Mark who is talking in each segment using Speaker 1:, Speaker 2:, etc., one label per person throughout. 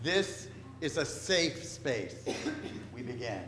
Speaker 1: This is a safe space. We begin.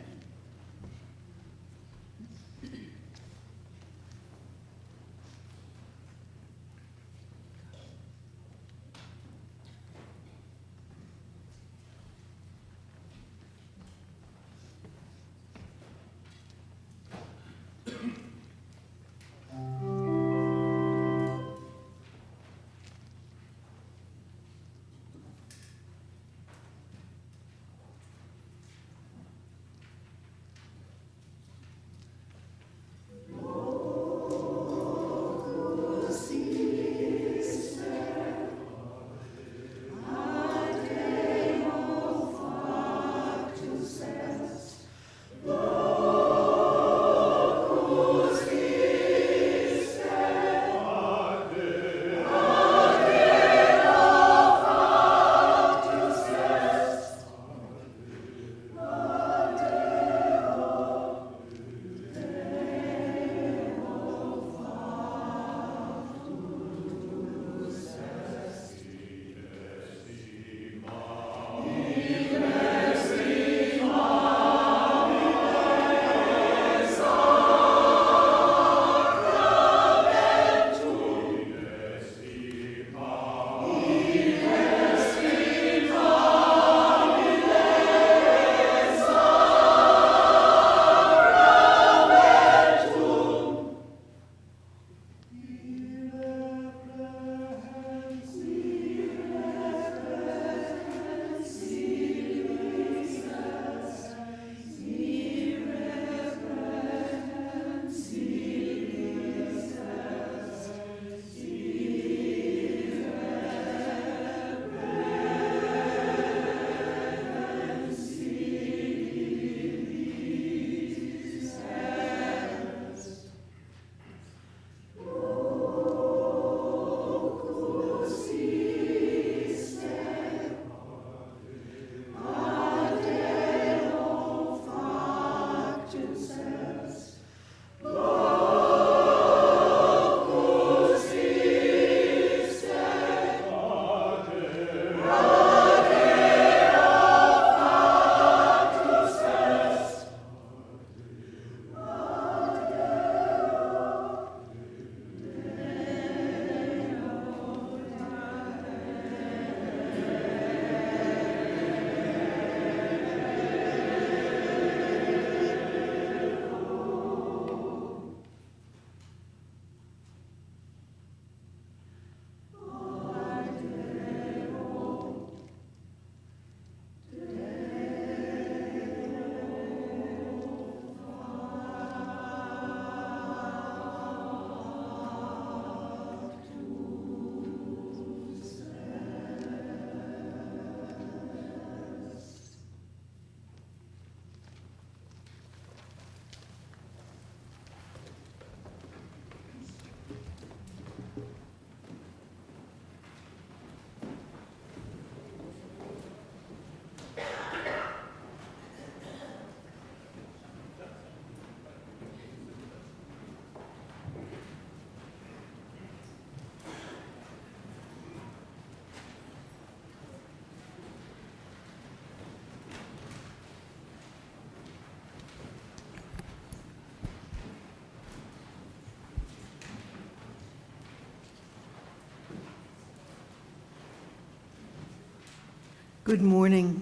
Speaker 2: Good morning.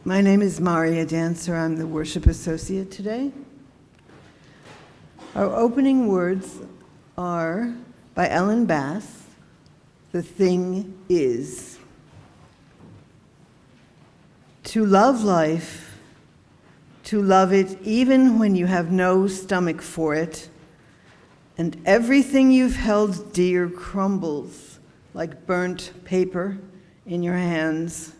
Speaker 2: My name is Marya Dantzer. I'm the worship associate today. Our opening words are by Ellen Bass, "The Thing Is." To love life, to love it even when you have no stomach for it, and everything you've held dear crumbles like burnt paper in your hands,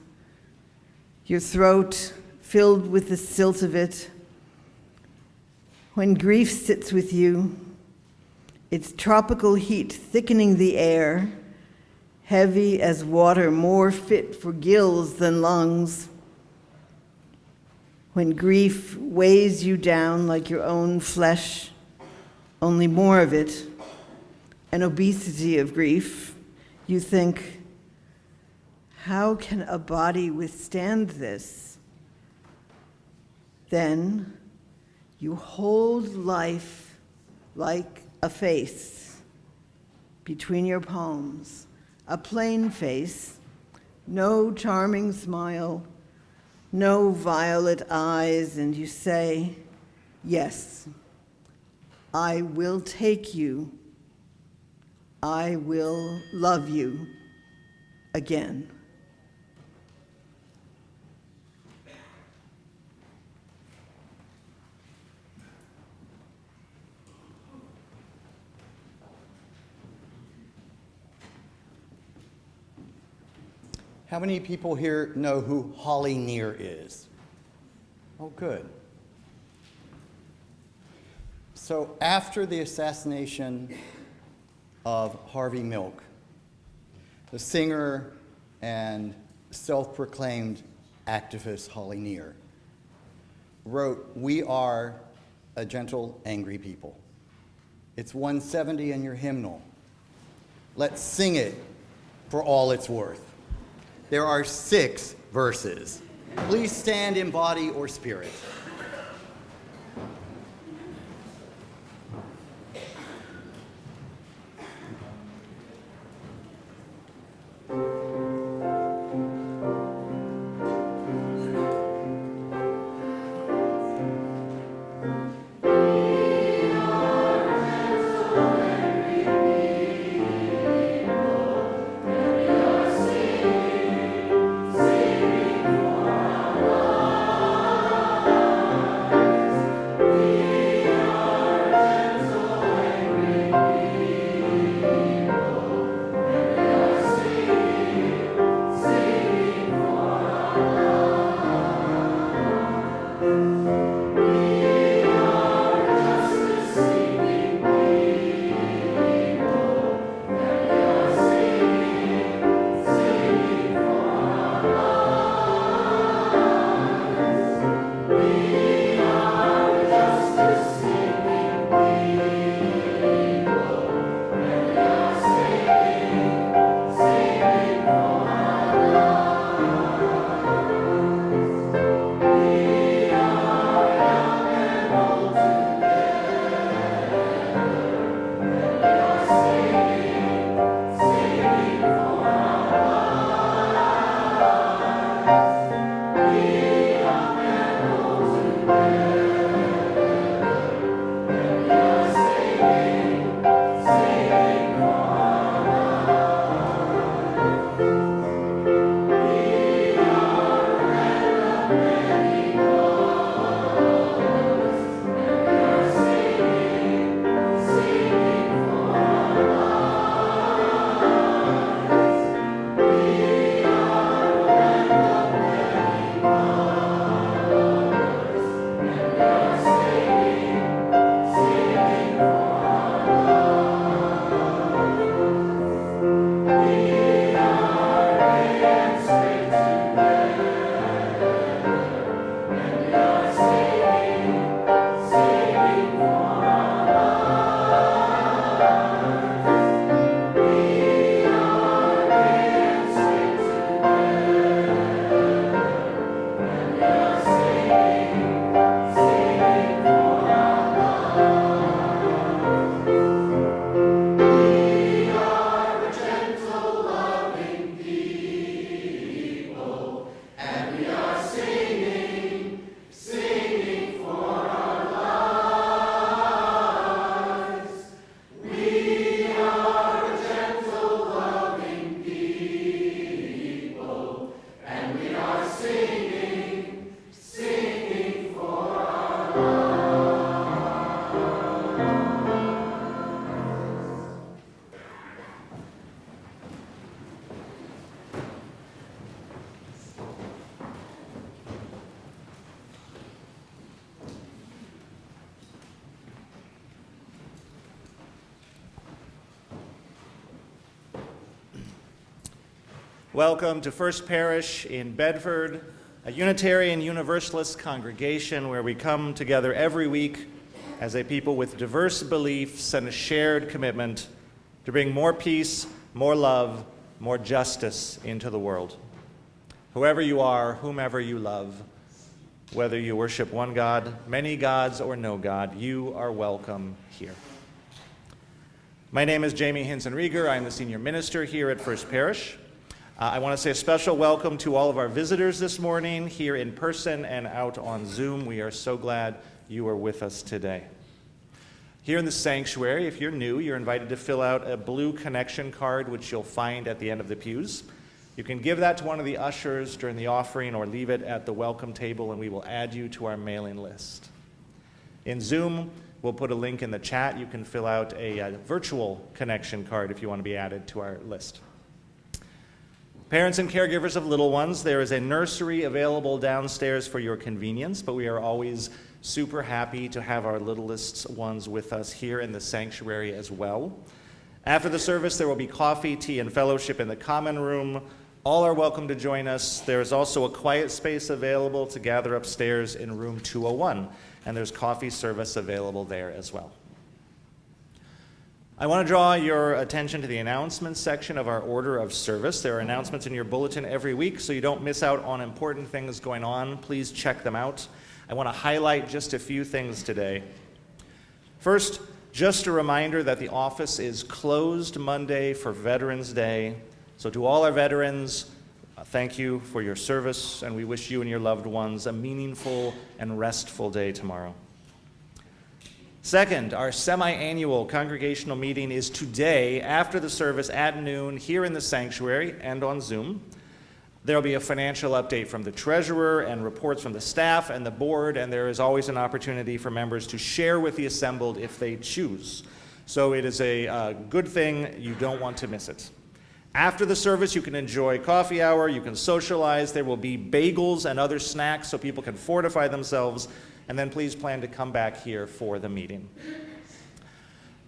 Speaker 2: your throat filled with the silt of it. When grief sits with you, its tropical heat thickening the air, heavy as water, more fit for gills than lungs. When grief weighs you down like your own flesh, only more of it, an obesity of grief, you think, How can a body withstand this? Then you hold life like a face between your palms, a plain face, no charming smile, no violet eyes, and you say, yes, I will take you. I will love you again.
Speaker 1: How many people here know who Holly Near is? Oh, good. So after the assassination of Harvey Milk, the singer and self-proclaimed activist Holly Near wrote, "We are a gentle, angry people." It's 170 in your hymnal. Let's sing it for all it's worth. There are 6 verses. Please stand in body or spirit.
Speaker 3: Welcome to First Parish in Bedford, a Unitarian Universalist congregation where we come together every week as a people with diverse beliefs and a shared commitment to bring more peace, more love, more justice into the world. Whoever you are, whomever you love, whether you worship one God, many gods, or no God, you are welcome here. My name is Jamie Hinson-Rieger. I'm the senior minister here at First Parish. I want to say a special welcome to all of our visitors this morning, here in person and out on Zoom. We are so glad you are with us today. Here in the sanctuary, if you're new, you're invited to fill out a blue connection card, which you'll find at the end of the pews. You can give that to one of the ushers during the offering or leave it at the welcome table, and we will add you to our mailing list. In Zoom, we'll put a link in the chat. You can fill out a virtual connection card if you want to be added to our list. Parents and caregivers of little ones, there is a nursery available downstairs for your convenience, but we are always super happy to have our littlest ones with us here in the sanctuary as well. After the service, there will be coffee, tea, and fellowship in the common room. All are welcome to join us. There is also a quiet space available to gather upstairs in room 201, and there's coffee service available there as well. I want to draw your attention to the announcements section of our order of service. There are announcements in your bulletin every week, so you don't miss out on important things going on. Please check them out. I want to highlight just a few things today. First, just a reminder that the office is closed Monday for Veterans Day. So to all our veterans, thank you for your service, and we wish you and your loved ones a meaningful and restful day tomorrow. Second, our semi-annual congregational meeting is today after the service at noon here in the sanctuary and on Zoom. There will be a financial update from the treasurer and reports from the staff and the board, and there is always an opportunity for members to share with the assembled if they choose. So it is a good thing. You don't want to miss it. After the service, you can enjoy coffee hour, you can socialize. There will be bagels and other snacks so people can fortify themselves. And then please plan to come back here for the meeting.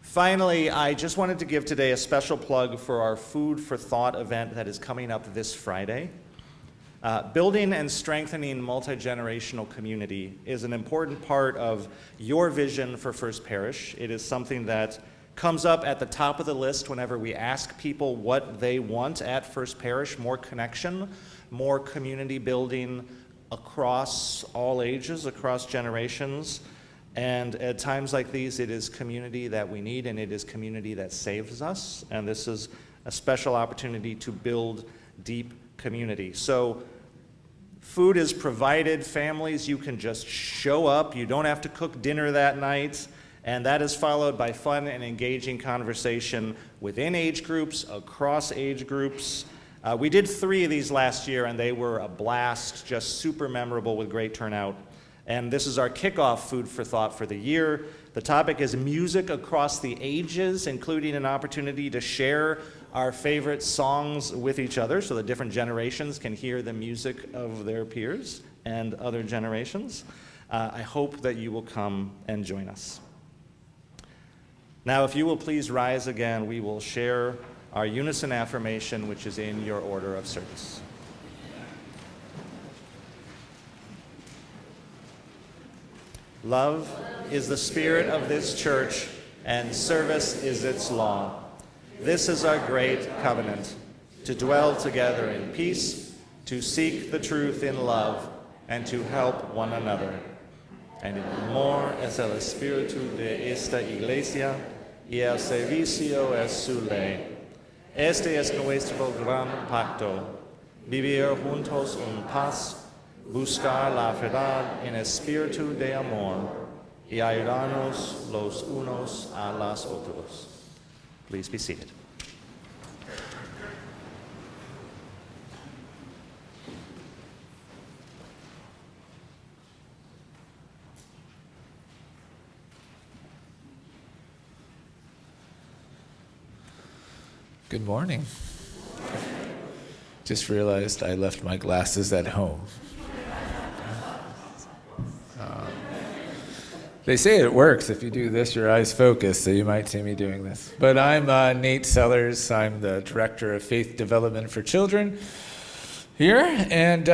Speaker 3: Finally, I just wanted to give today a special plug for our Food for Thought event that is coming up this Friday. Building and strengthening multi-generational community is an important part of your vision for First Parish. It is something that comes up at the top of the list whenever we ask people what they want at First Parish: more connection, more community building, across all ages, across generations. And at times like these, it is community that we need, and it is community that saves us. And this is a special opportunity to build deep community. So food is provided. Families, you can just show up. You don't have to cook dinner that night. And that is followed by fun and engaging conversation within age groups, across age groups. We did 3 of these last year, and they were a blast, just super memorable with great turnout. And this is our kickoff Food for Thought for the year. The topic is music across the ages, including an opportunity to share our favorite songs with each other so that different generations can hear the music of their peers and other generations. I hope that you will come and join us. Now, if you will please rise again, we will share our unison affirmation, which is in your order of service. Love is the spirit of this church, and service is its law. This is our great covenant, to dwell together in peace, to seek the truth in love, and to help one another. And el amor es el espíritu de esta iglesia, y el servicio es su ley. Este es nuestro gran pacto, vivir juntos en paz, buscar la verdad en espíritu de amor, y ayudarnos los unos a los otros. Please be seated.
Speaker 4: Good morning. Just realized I left my glasses at home. They say it works. If you do this, your eyes focus, so you might see me doing this. But I'm Nate Sellers. I'm the Director of Faith Development for Children here. And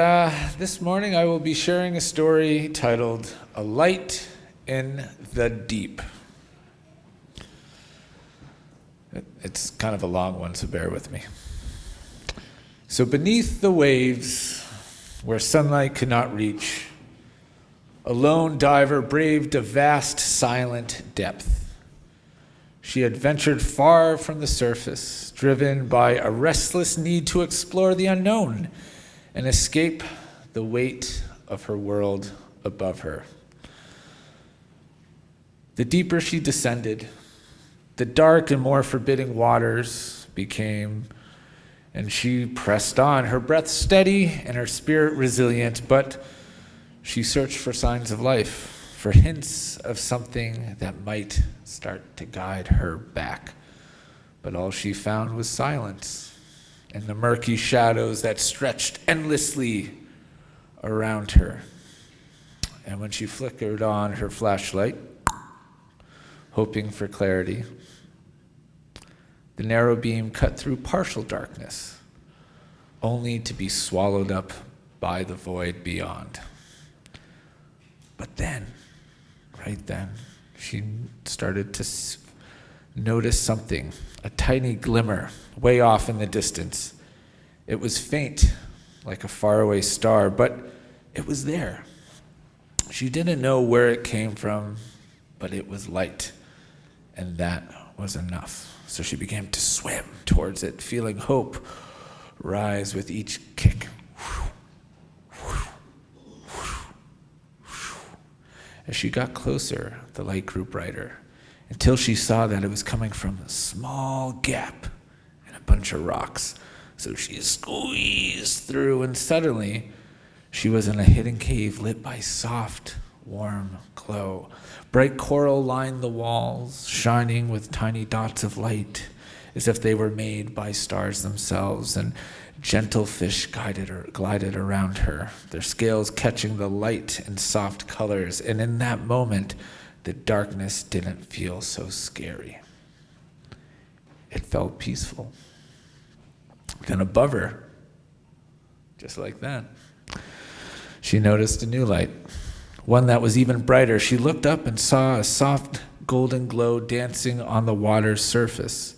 Speaker 4: this morning I will be sharing a story titled A Light in the Deep. It's kind of a long one, so bear with me. So beneath the waves, where sunlight could not reach. A lone diver braved a vast, silent depth. She had ventured far from the surface, driven by a restless need to explore the unknown and escape the weight of her world above her. The deeper she descended, the dark and more forbidding waters became, and she pressed on, her breath steady and her spirit resilient, but she searched for signs of life, for hints of something that might start to guide her back. But all she found was silence and the murky shadows that stretched endlessly around her. And when she flickered on her flashlight, hoping for clarity, the narrow beam cut through partial darkness, only to be swallowed up by the void beyond. But then, right then, she started to notice something, a tiny glimmer way off in the distance. It was faint, like a faraway star, but it was there. She didn't know where it came from, but it was light, and that was enough. So she began to swim towards it, feeling hope rise with each kick. As she got closer, the light grew brighter, until she saw that it was coming from a small gap in a bunch of rocks. So she squeezed through, and suddenly she was in a hidden cave lit by soft, warm glow. Bright coral lined the walls, shining with tiny dots of light, as if they were made by stars themselves, and gentle fish glided around her, their scales catching the light and soft colors. And in that moment, the darkness didn't feel so scary. It felt peaceful. Then above her, just like that, she noticed a new light, one that was even brighter. She looked up and saw a soft golden glow dancing on the water's surface.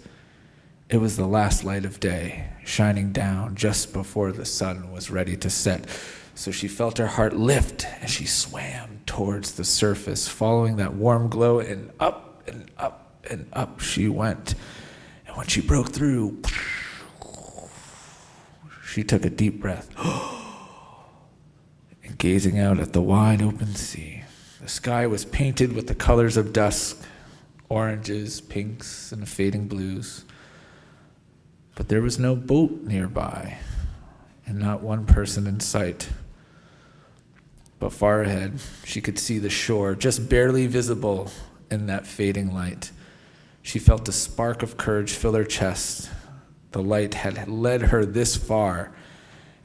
Speaker 4: It was the last light of day, shining down just before the sun was ready to set. So she felt her heart lift as she swam towards the surface, following that warm glow, and up and up and up she went. And when she broke through, she took a deep breath, and gazing out at the wide open sea. The sky was painted with the colors of dusk, oranges, pinks, and fading blues. But there was no boat nearby, and not one person in sight. But far ahead, she could see the shore, just barely visible in that fading light. She felt a spark of courage fill her chest. The light had led her this far,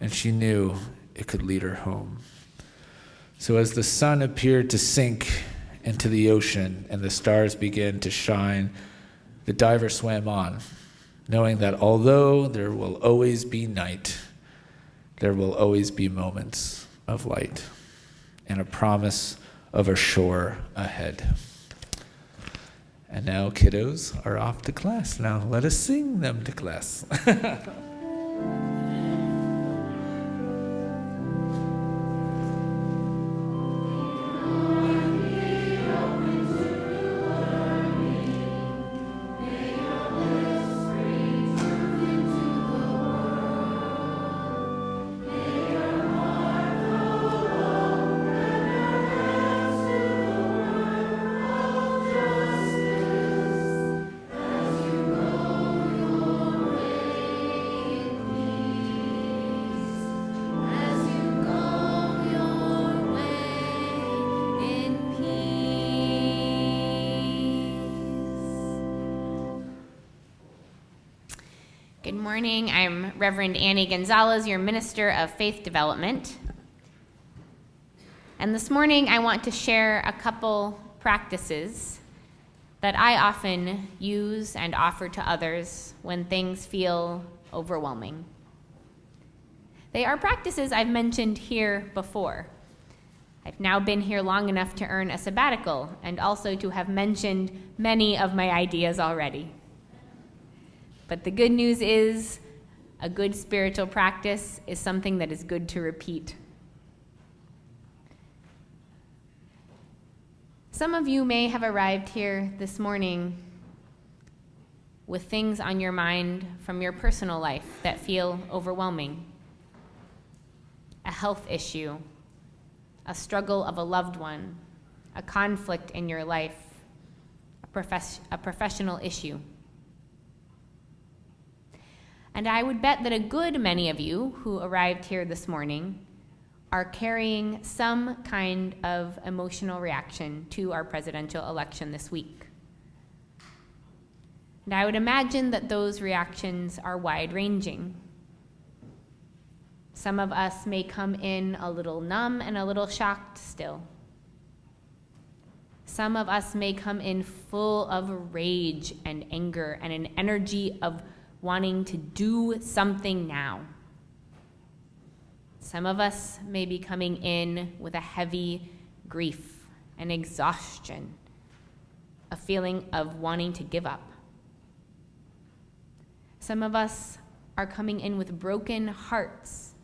Speaker 4: and she knew it could lead her home. So as the sun appeared to sink into the ocean and the stars began to shine, the diver swam on, knowing that although there will always be night, there will always be moments of light and a promise of a shore ahead. And now kiddos are off to class. Now let us sing them to class.
Speaker 5: Good morning. I'm Reverend Annie Gonzalez, your Minister of Faith Development. And this morning I want to share a couple practices that I often use and offer to others when things feel overwhelming. They are practices I've mentioned here before. I've now been here long enough to earn a sabbatical and also to have mentioned many of my ideas already. But the good news is, a good spiritual practice is something that is good to repeat Some of you may have arrived here this morning with things on your mind from your personal life that feel overwhelming. A health issue, a struggle of a loved one, a conflict in your life, a professional issue. And I would bet that a good many of you who arrived here this morning are carrying some kind of emotional reaction to our presidential election this week. And I would imagine that those reactions are wide-ranging. Some of us may come in a little numb and a little shocked still. Some of us may come in full of rage and anger and an energy of wanting to do something now. Some of us may be coming in with a heavy grief and exhaustion, a feeling of wanting to give up. Some of us are coming in with broken hearts,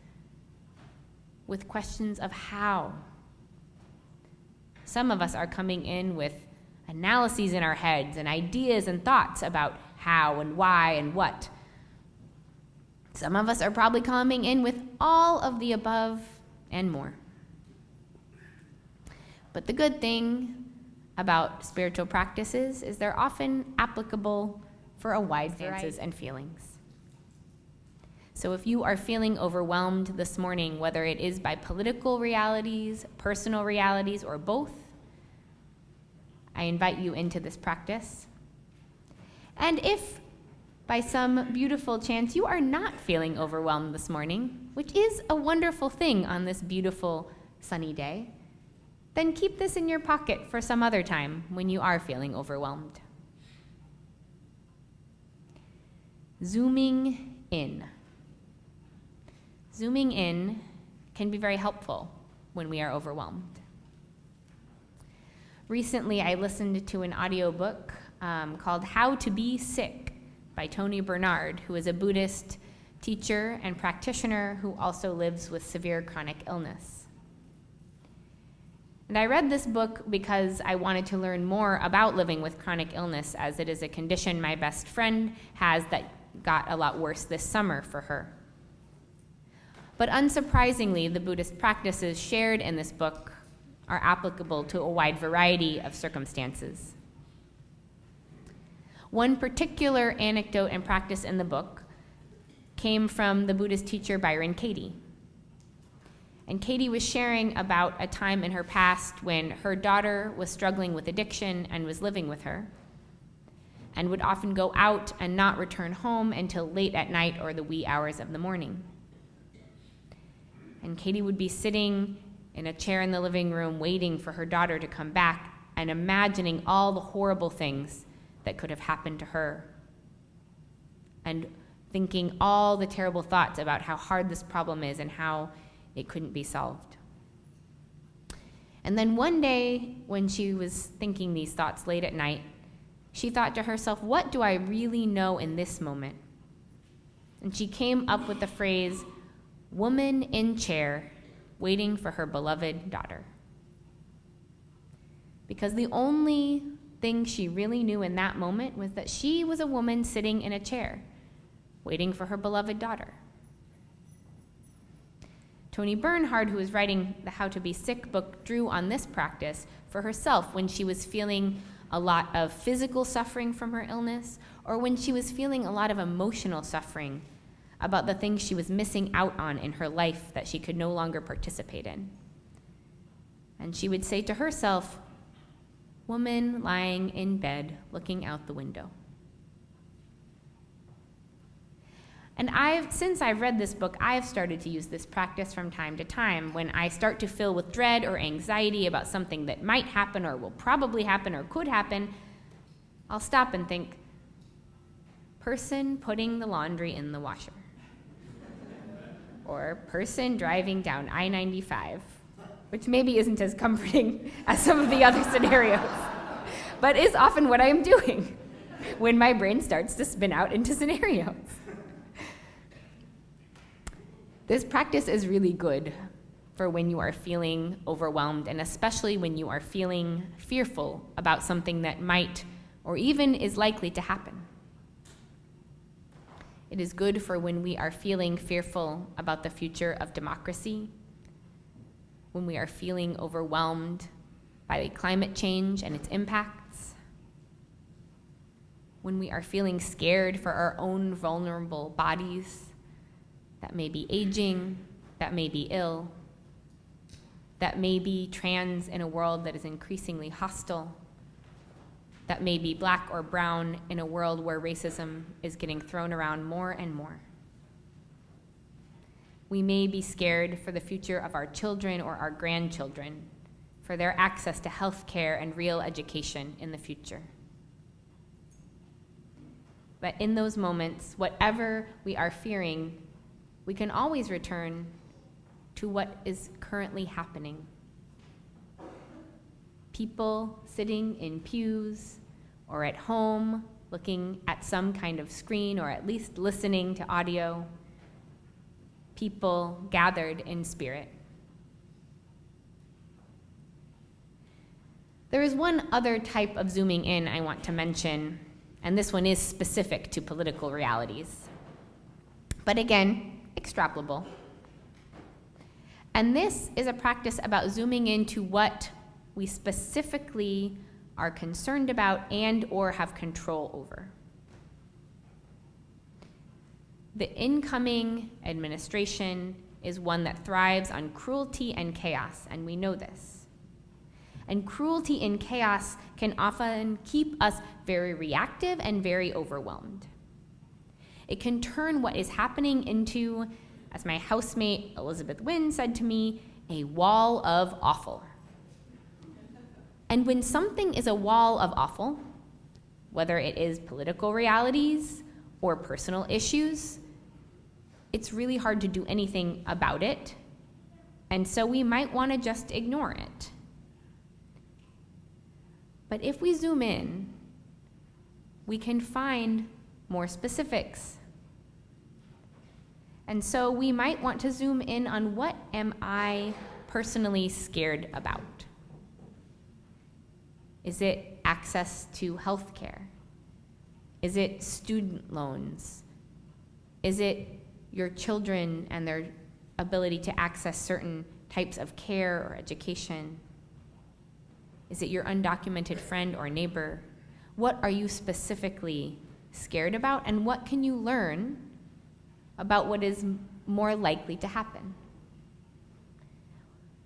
Speaker 5: with questions of how. Some of us are coming in with analyses in our heads and ideas and thoughts about how and why and what. Some of us are probably coming in with all of the above and more. But the good thing about spiritual practices is they're often applicable for a wide variety and feelings. So if you are feeling overwhelmed this morning, whether it is by political realities, personal realities, or both, I invite you into this practice. And if by some beautiful chance you are not feeling overwhelmed this morning, which is a wonderful thing on this beautiful sunny day, then keep this in your pocket for some other time when you are feeling overwhelmed. Zooming in. Zooming in can be very helpful when we are overwhelmed. Recently, I listened to an audiobook called How to Be Sick by Tony Bernard, who is a Buddhist teacher and practitioner who also lives with severe chronic illness. And I read this book because I wanted to learn more about living with chronic illness, as it is a condition my best friend has that got a lot worse this summer for her. But unsurprisingly, the Buddhist practices shared in this book are applicable to a wide variety of circumstances. One particular anecdote and practice in the book came from the Buddhist teacher Byron Katie. And Katie was sharing about a time in her past when her daughter was struggling with addiction and was living with her, and would often go out and not return home until late at night or the wee hours of the morning. And Katie would be sitting in a chair in the living room waiting for her daughter to come back and imagining all the horrible things that could have happened to her, and thinking all the terrible thoughts about how hard this problem is and how it couldn't be solved. And then one day, when she was thinking these thoughts late at night, she thought to herself, what do I really know in this moment? And she came up with the phrase, woman in chair, waiting for her beloved daughter. Because the only thing she really knew in that moment was that she was a woman sitting in a chair, waiting for her beloved daughter. Toni Bernhard, who was writing the How to Be Sick book, drew on this practice for herself when she was feeling a lot of physical suffering from her illness, or when she was feeling a lot of emotional suffering about the things she was missing out on in her life that she could no longer participate in. And she would say to herself, woman lying in bed looking out the window. And since I've read this book, I've started to use this practice from time to time when I start to fill with dread or anxiety about something that might happen or will probably happen or could happen. I'll stop and think, person putting the laundry in the washer. Or person driving down I-95, which maybe isn't as comforting as some of the other scenarios, but is often what I am doing when my brain starts to spin out into scenarios. This practice is really good for when you are feeling overwhelmed, and especially when you are feeling fearful about something that might or even is likely to happen. It is good for when we are feeling fearful about the future of democracy, when we are feeling overwhelmed by climate change and its impacts, when we are feeling scared for our own vulnerable bodies that may be aging, that may be ill, that may be trans in a world that is increasingly hostile, that may be black or brown in a world where racism is getting thrown around more and more. We may be scared for the future of our children or our grandchildren, for their access to health care and real education in the future. But in those moments, whatever we are fearing, we can always return to what is currently happening. People sitting in pews or at home looking at some kind of screen or at least listening to audio. People gathered in spirit. There is one other type of zooming in I want to mention, and this one is specific to political realities. But again, extrapolable. And this is a practice about zooming into what we specifically are concerned about and or have control over. The incoming administration is one that thrives on cruelty and chaos, and we know this. And cruelty and chaos can often keep us very reactive and very overwhelmed. It can turn what is happening into, as my housemate Elizabeth Wynn said to me, a wall of awful. And when something is a wall of awful, whether it is political realities or personal issues, it's really hard to do anything about it, and so we might want to just ignore it. But if we zoom in, we can find more specifics. And so we might want to zoom in on what am I personally scared about? Is it access to health care? Is it student loans? Is it your children and their ability to access certain types of care or education? Is it your undocumented friend or neighbor? What are you specifically scared about, and what can you learn about what is more likely to happen?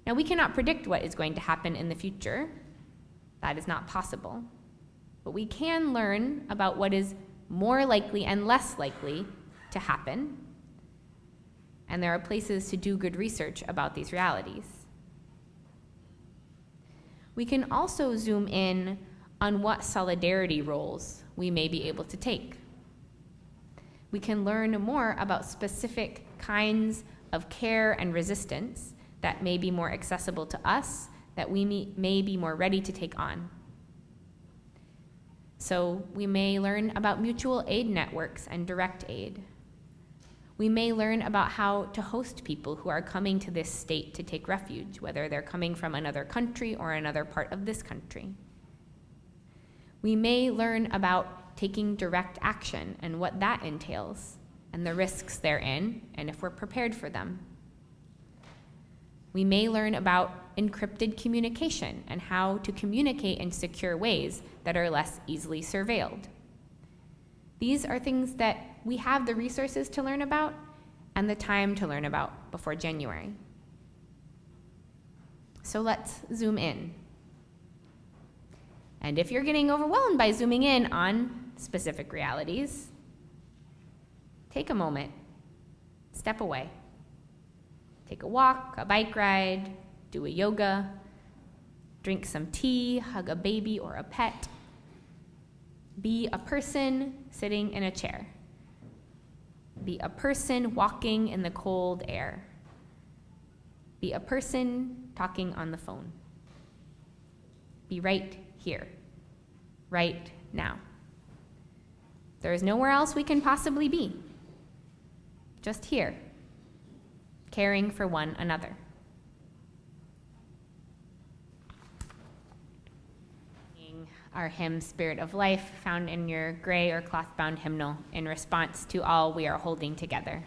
Speaker 5: Now, we cannot predict what is going to happen in the future. That is not possible. But we can learn about what is more likely and less likely to happen. And there are places to do good research about these realities. We can also zoom in on what solidarity roles we may be able to take. We can learn more about specific kinds of care and resistance that may be more accessible to us, that we may be more ready to take on. So we may learn about mutual aid networks and direct aid. We may learn about how to host people who are coming to this state to take refuge, whether they're coming from another country or another part of this country. We may learn about taking direct action and what that entails, and the risks therein, and if we're prepared for them. We may learn about encrypted communication and how to communicate in secure ways that are less easily surveilled. These are things that we have the resources to learn about and the time to learn about before January. So let's zoom in. And if you're getting overwhelmed by zooming in on specific realities, take a moment, step away. Take a walk, a bike ride, do a yoga, drink some tea, hug a baby or a pet. Be a person sitting in a chair. Be a person walking in the cold air. Be a person talking on the phone. Be right here, right now. There is nowhere else we can possibly be. Just here, caring for one another. our hymn, Spirit of Life, found in your gray or cloth-bound hymnal in response to all we are holding together.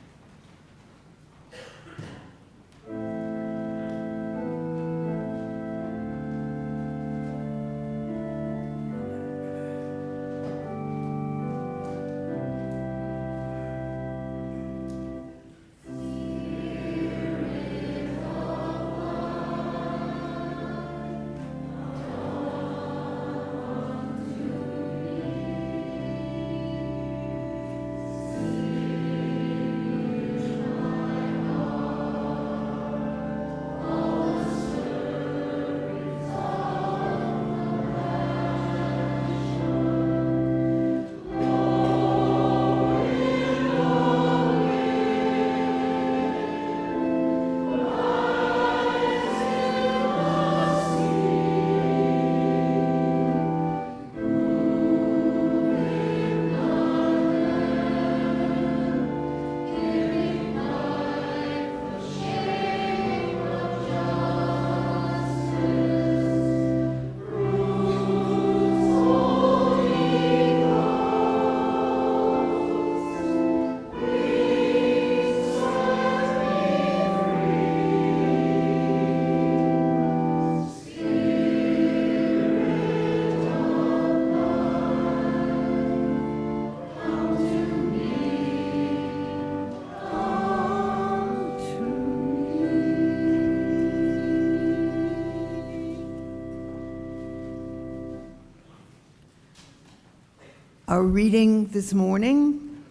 Speaker 2: Our reading this morning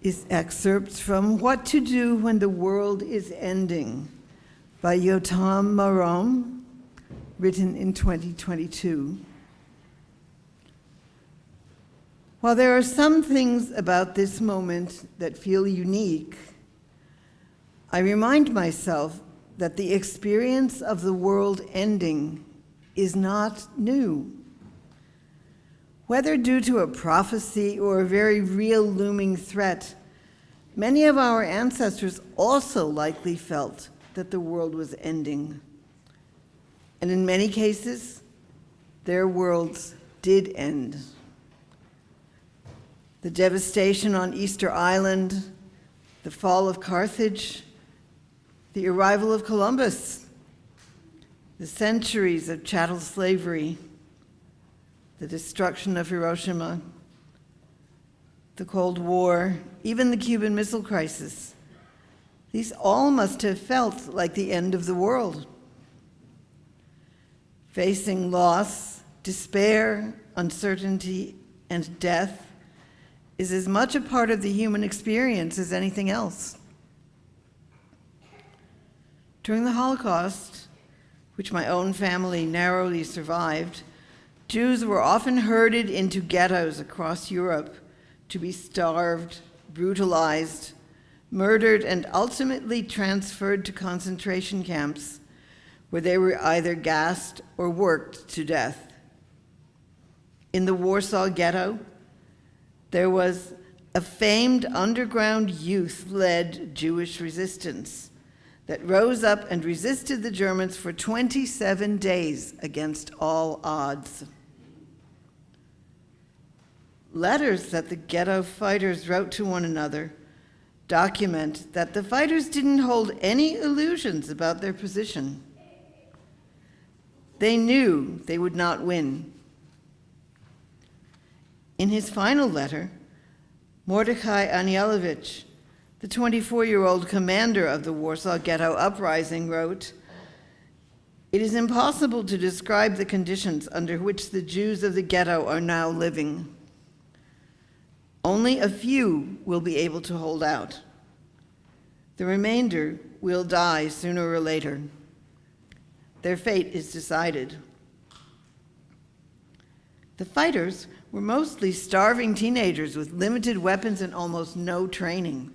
Speaker 2: is excerpts from What to Do When the World is Ending by Yotam Marom, written in 2022. While there are some things about this moment that feel unique, I remind myself that the experience of the world ending is not new. Whether due to a prophecy or a very real looming threat, many of our ancestors also likely felt that the world was ending. And in many cases, their worlds did end. The devastation on Easter Island, the fall of Carthage, the arrival of Columbus, the centuries of chattel slavery, the destruction of Hiroshima, the Cold War, even the Cuban Missile Crisis. These all must have felt like the end of the world. Facing loss, despair, uncertainty, and death is as much a part of the human experience as anything else. During the Holocaust, which my own family narrowly survived, Jews were often herded into ghettos across Europe to be starved, brutalized, murdered, and ultimately transferred to concentration camps where they were either gassed or worked to death. In the Warsaw Ghetto, there was a famed underground youth-led Jewish resistance that rose up and resisted the Germans for 27 days against all odds. Letters that the ghetto fighters wrote to one another document that the fighters didn't hold any illusions about their position. They knew they would not win. In his final letter, Mordechai Anielewicz, the 24-year-old commander of the Warsaw Ghetto Uprising, wrote, "It is impossible to describe the conditions under which the Jews of the ghetto are now living. Only a few will be able to hold out. The remainder will die sooner or later. Their fate is decided." The fighters were mostly starving teenagers with limited weapons and almost no training,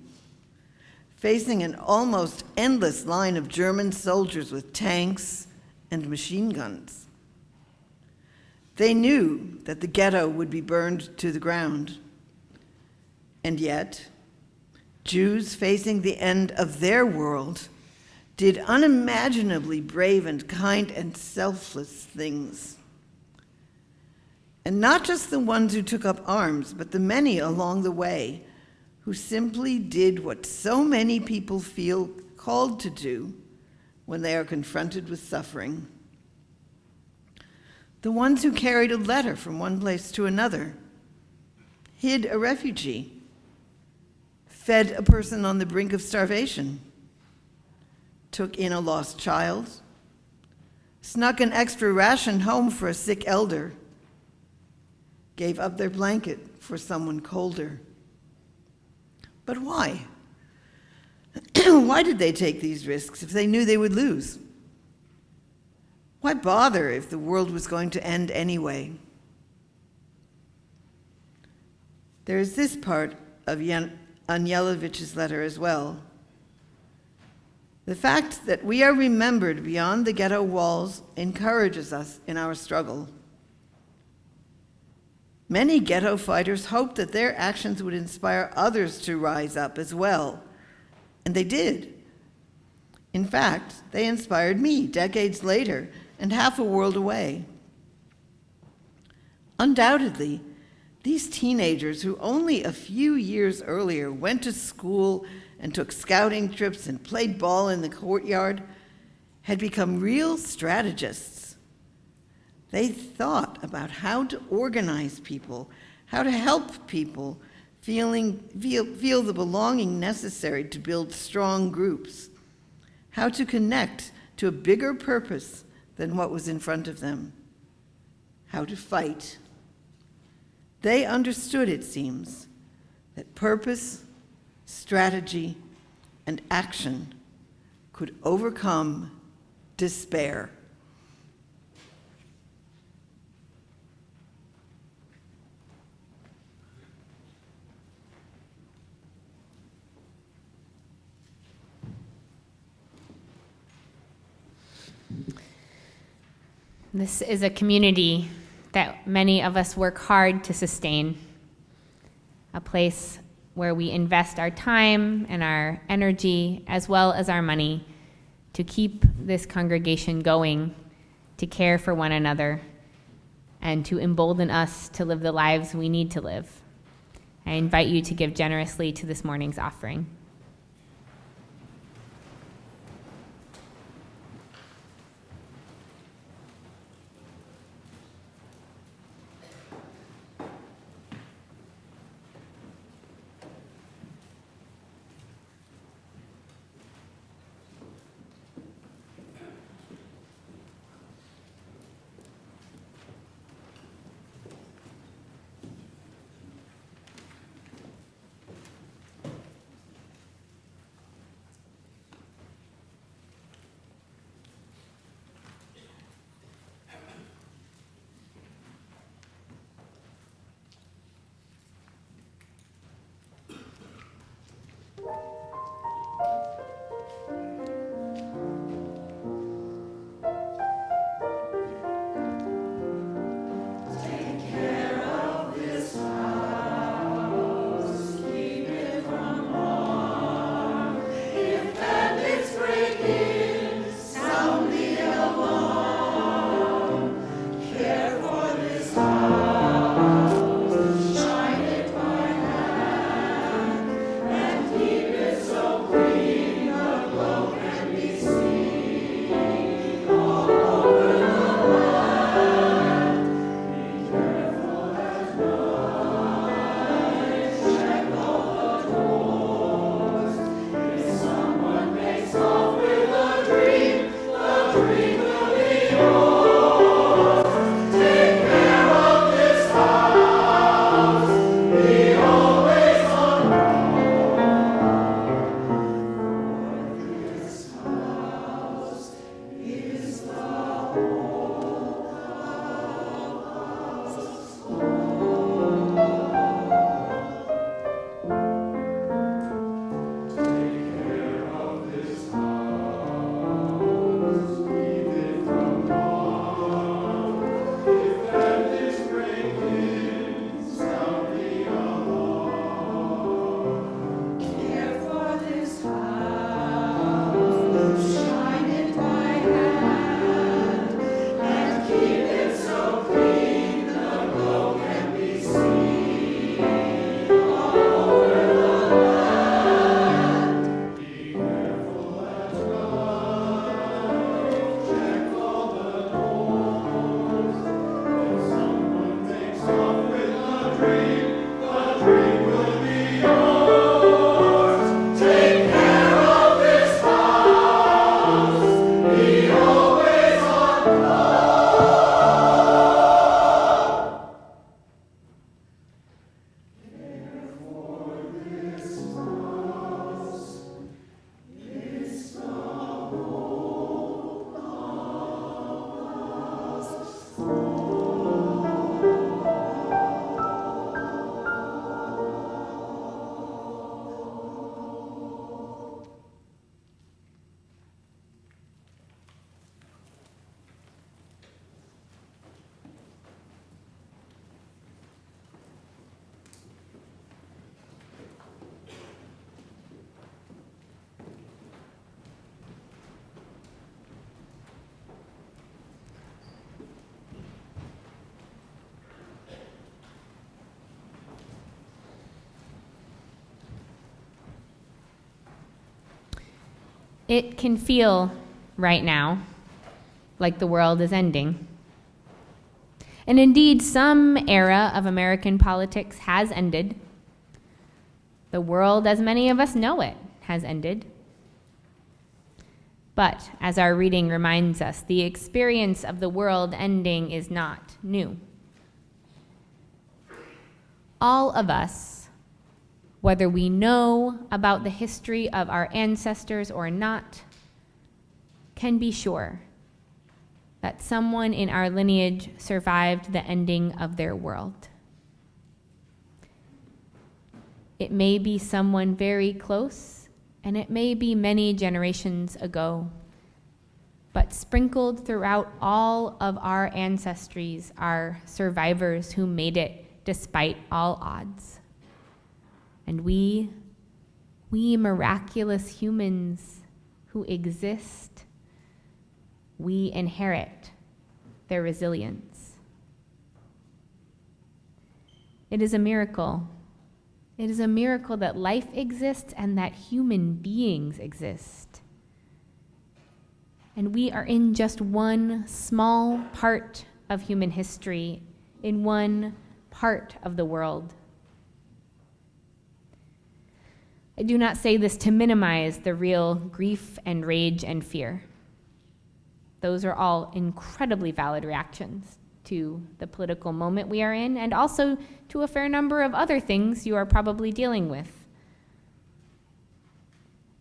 Speaker 2: facing an almost endless line of German soldiers with tanks and machine guns. They knew that the ghetto would be burned to the ground. And yet, Jews facing the end of their world did unimaginably brave and kind and selfless things. And not just the ones who took up arms, but the many along the way who simply did what so many people feel called to do when they are confronted with suffering. The ones who carried a letter from one place to another, hid a refugee, fed a person on the brink of starvation, took in a lost child, snuck an extra ration home for a sick elder, gave up their blanket for someone colder. But why? Why did they take these risks if they knew they would lose? Why bother if the world was going to end anyway? There is this part of Anielevich's letter as well. The fact that we are remembered beyond the ghetto walls encourages us in our struggle. Many ghetto fighters hoped that their actions would inspire others to rise up as well, and they did. In fact, they inspired me decades later and half a world away. Undoubtedly, these teenagers who only a few years earlier went to school and took scouting trips and played ball in the courtyard had become real strategists. They thought about how to organize people, how to help people feel the belonging necessary to build strong groups, how to connect to a bigger purpose than what was in front of them, how to fight. They understood, it seems, that purpose, strategy, and action could overcome despair.
Speaker 5: This is a community that many of us work hard to sustain, a place where we invest our time and our energy as well as our money to keep this congregation going, to care for one another, and to embolden us to live the lives we need to live. I invite you to give generously to this morning's offering.
Speaker 6: Shine it by hand and keep it
Speaker 5: It can feel right now like the world is ending. And indeed, some era of American politics has ended. The world, as many of us know it, has ended. But, as our reading reminds us, the experience of the world ending is not new. All of us, whether we know about the history of our ancestors or not, can be sure that someone in our lineage survived the ending of their world. It may be someone very close, and it may be many generations ago, but sprinkled throughout all of our ancestries are survivors who made it despite all odds. And we miraculous humans who exist, we inherit their resilience. It is a miracle. It is a miracle that life exists and that human beings exist. And we are in just one small part of human history, in one part of the world. I do not say this to minimize the real grief and rage and fear. Those are all incredibly valid reactions to the political moment we are in, and also to a fair number of other things you are probably dealing with.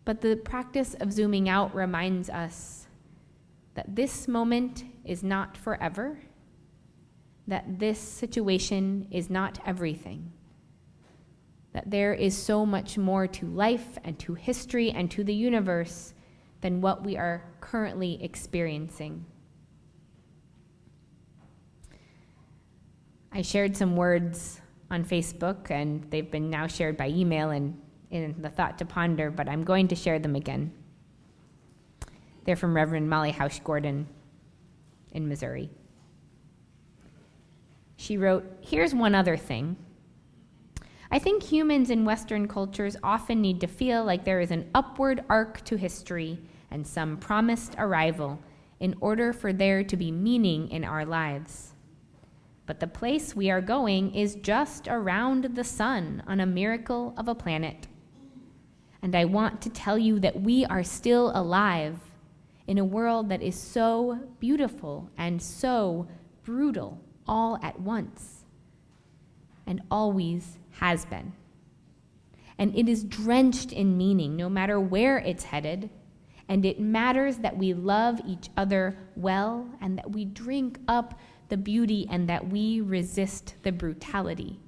Speaker 5: But the practice of zooming out reminds us that this moment is not forever, that this situation is not everything, that there is so much more to life and to history and to the universe than what we are currently experiencing. I shared some words on Facebook, and they've been now shared by email and in the Thought to Ponder, but I'm going to share them again. They're from Reverend Molly Hausch Gordon in Missouri. She wrote, "Here's one other thing. I think humans in Western cultures often need to feel like there is an upward arc to history and some promised arrival in order for there to be meaning in our lives. But the place we are going is just around the sun on a miracle of a planet. And I want to tell you that we are still alive in a world that is so beautiful and so brutal all at once, and always has been. And it is drenched in meaning, no matter where it's headed, and it matters that we love each other well, and that we drink up the beauty, and that we resist the brutality.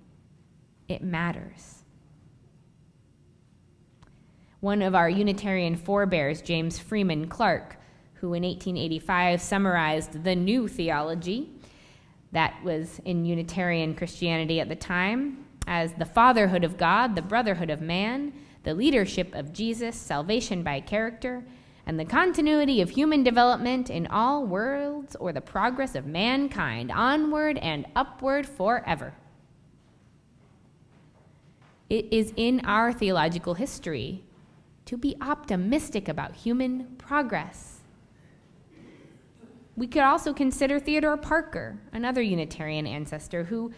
Speaker 5: It matters." One of our Unitarian forebears, James Freeman Clarke, who in 1885 summarized the new theology that was in Unitarian Christianity at the time as the fatherhood of God, the brotherhood of man, the leadership of Jesus, salvation by character, and the continuity of human development in all worlds, or the progress of mankind onward and upward forever. It is in our theological history to be optimistic about human progress. We could also consider Theodore Parker, another Unitarian ancestor, who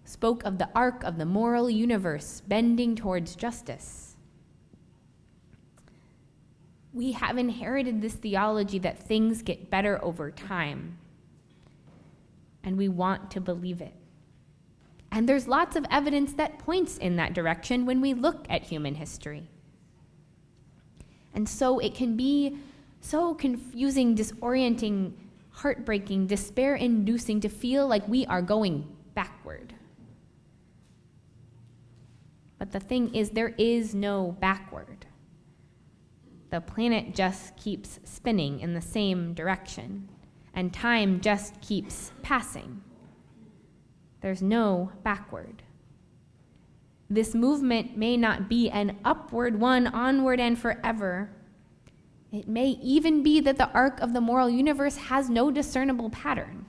Speaker 5: spoke of the arc of the moral universe bending towards justice. We have inherited this theology that things get better over time, and we want to believe it. And there's lots of evidence that points in that direction when we look at human history. And so it can be so confusing, disorienting, heartbreaking, despair-inducing to feel like we are going backward. But the thing is, there is no backward. The planet just keeps spinning in the same direction, and time just keeps passing. There's no backward. This movement may not be an upward one, onward and forever. It may even be that the arc of the moral universe has no discernible pattern.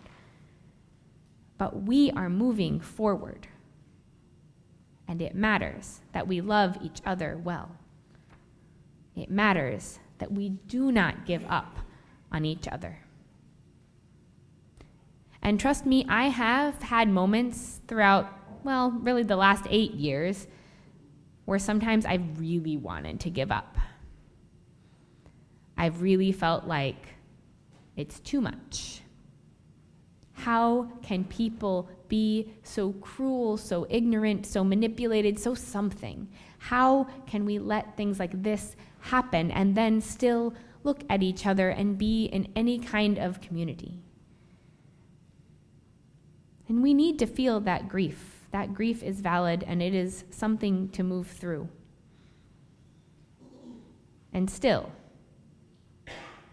Speaker 5: But we are moving forward. And it matters that we love each other well. It matters that we do not give up on each other. And trust me, I have had moments throughout, well, really the last 8 years, where sometimes I've really wanted to give up. I've really felt like it's too much. How can people be so cruel, so ignorant, so manipulated, so something? How can we let things like this happen and then still look at each other and be in any kind of community? And we need to feel that grief. That grief is valid, and it is something to move through. And still,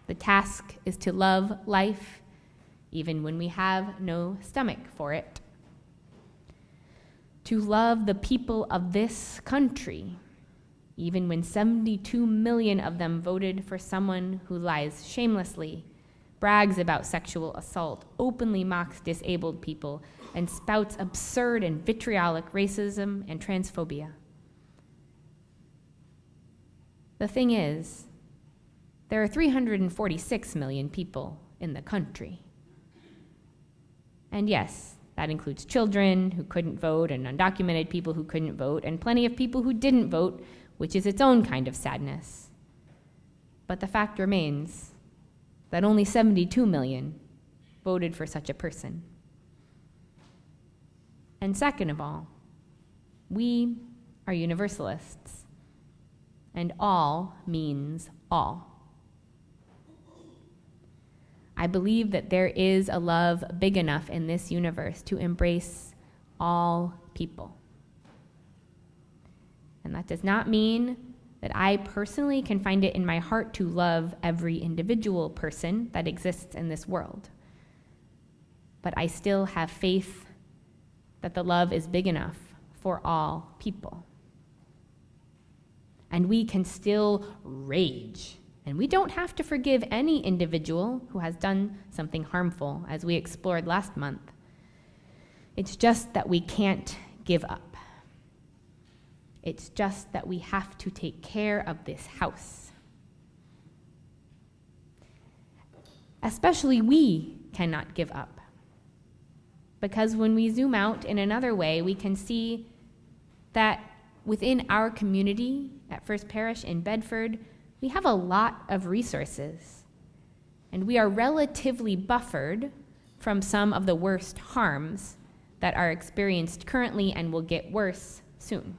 Speaker 5: the task is to love life, even when we have no stomach for it. To love the people of this country, even when 72 million of them voted for someone who lies shamelessly, brags about sexual assault, openly mocks disabled people, and spouts absurd and vitriolic racism and transphobia. The thing is, there are 346 million people in the country. And yes, that includes children who couldn't vote and undocumented people who couldn't vote and plenty of people who didn't vote, which is its own kind of sadness. But the fact remains that only 72 million voted for such a person. And second of all, we are universalists, and all means all. I believe that there is a love big enough in this universe to embrace all people. And that does not mean that I personally can find it in my heart to love every individual person that exists in this world. But I still have faith that the love is big enough for all people. And we can still rage. And we don't have to forgive any individual who has done something harmful, as we explored last month. It's just that we can't give up. It's just that we have to take care of this house. Especially we cannot give up. Because when we zoom out in another way, we can see that within our community at First Parish in Bedford, we have a lot of resources, and we are relatively buffered from some of the worst harms that are experienced currently and will get worse soon.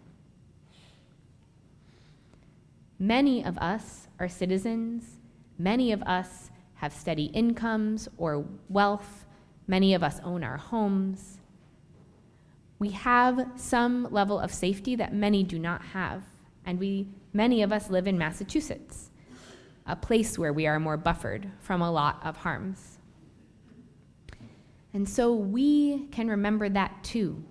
Speaker 5: Many of us are citizens. Many of us have steady incomes or wealth. Many of us own our homes. We have some level of safety that many do not have, and many of us live in Massachusetts, a place where we are more buffered from a lot of harms. And so we can remember that too.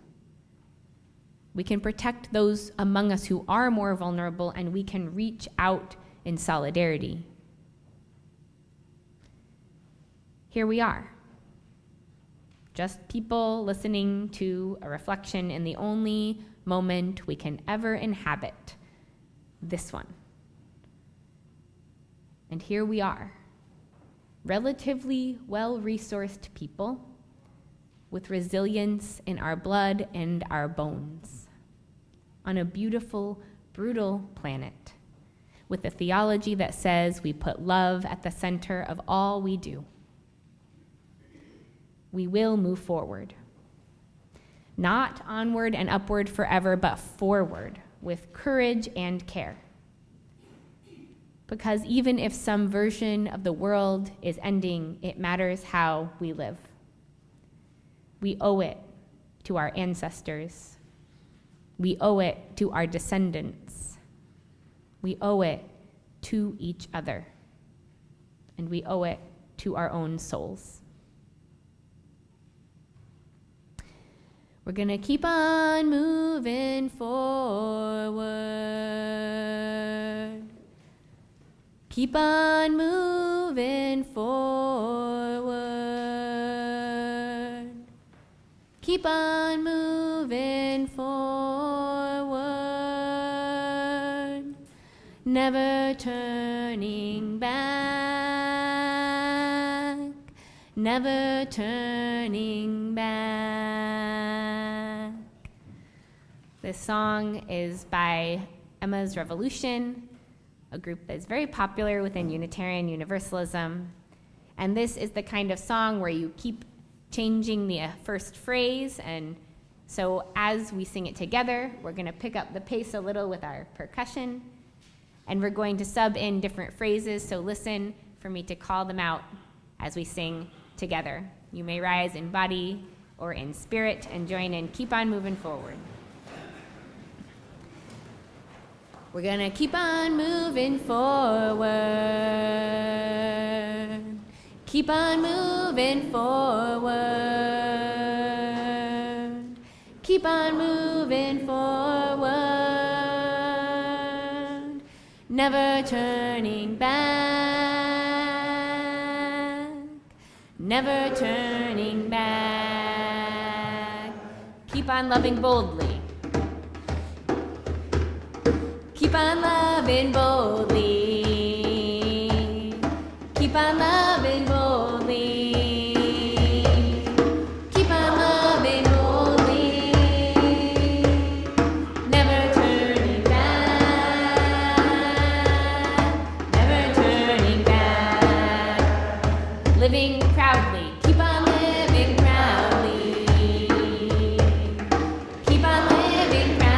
Speaker 5: We can protect those among us who are more vulnerable, and we can reach out in solidarity. Here we are, just people listening to a reflection in the only moment we can ever inhabit, this one. And here we are, relatively well-resourced people with resilience in our blood and our bones, on a beautiful, brutal planet, with a theology that says we put love at the center of all we do. We will move forward. Not onward and upward forever, but forward with courage and care. Because even if some version of the world is ending, it matters how we live. We owe it to our ancestors. We owe it to our descendants. We owe it to each other. And we owe it to our own souls. We're gonna keep on moving forward. Keep on moving forward. Keep on moving forward. never turning back, never turning back. This song is by Emma's Revolution, a group that is very popular within Unitarian Universalism. And this is the kind of song where you keep changing the first phrase, and so as we sing it together, we're going to pick up the pace a little with our percussion, and we're going to sub in different phrases, so listen for me to call them out as we sing together. You may rise in body or in spirit and join in. Keep on moving forward. We're gonna keep on moving forward. Keep on moving forward. Keep on moving forward. Never turning back. Never turning back. Keep on loving boldly. Keep on loving boldly. Keep on loving boldly. Keep on loving boldly. Never turning back. Never turning back. Living proudly. Keep on living proudly. Keep on living proudly.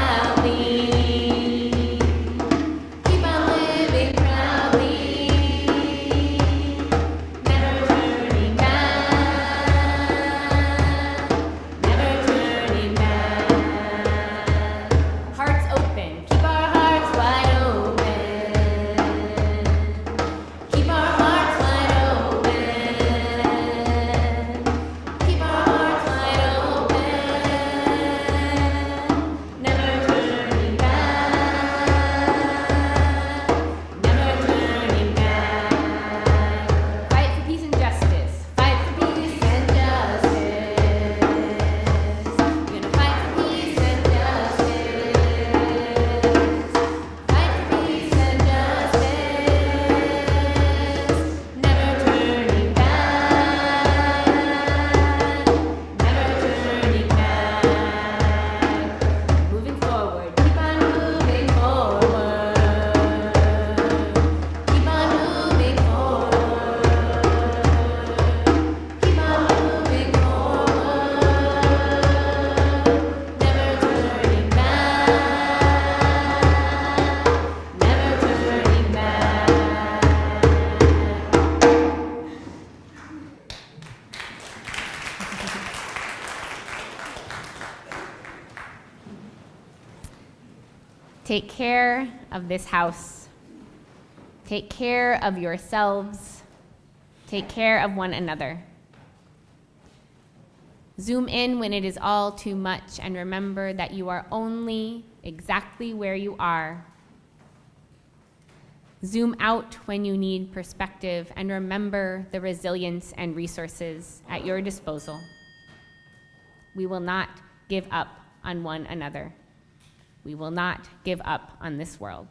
Speaker 5: Take care of this house. Take care of yourselves. Take care of one another. Zoom in when it is all too much, and remember that you are only exactly where you are. Zoom out when you need perspective, and remember the resilience and resources at your disposal. We will not give up on one another. We will not give up on this world.